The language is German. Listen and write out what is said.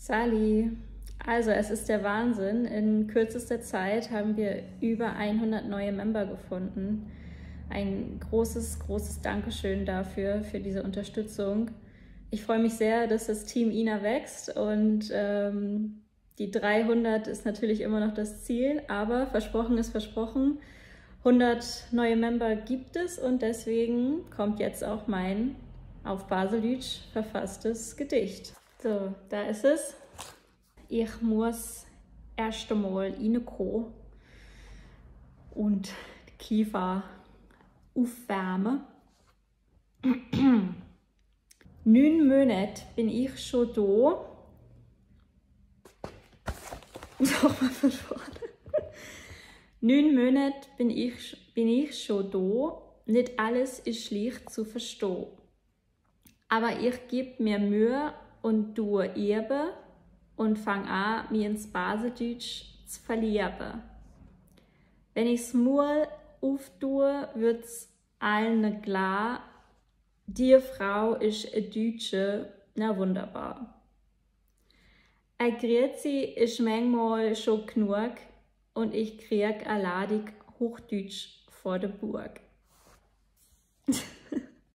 Sali, also es ist der Wahnsinn. In kürzester Zeit haben wir über 100 neue Member gefunden. Ein großes, großes Dankeschön dafür, für diese Unterstützung. Ich freue mich sehr, dass das Team Ina wächst und die 300 ist natürlich immer noch das Ziel, aber versprochen ist versprochen. 100 neue Member gibt es und deswegen kommt jetzt auch mein auf Baseldeutsch verfasstes Gedicht. So, da ist es. Ich muss erst einmal reinkommen und die Kiefer aufwärmen. 9 Monate bin ich schon da. Nochmal von vorne. 9 Monate bin ich schon da. Nicht alles ist leicht zu verstehen. Aber ich gebe mir Mühe und tue eben und fange an, mich ins Baseldeutsch zu verlieben. Wenn ich das Maul auftue, wird es allen klar, die Frau ist eine Deutsche, na wunderbar. Ein Grüezi ist manchmal schon genug und ich krieg eine Ladung Hochdeutsch vor der Burg.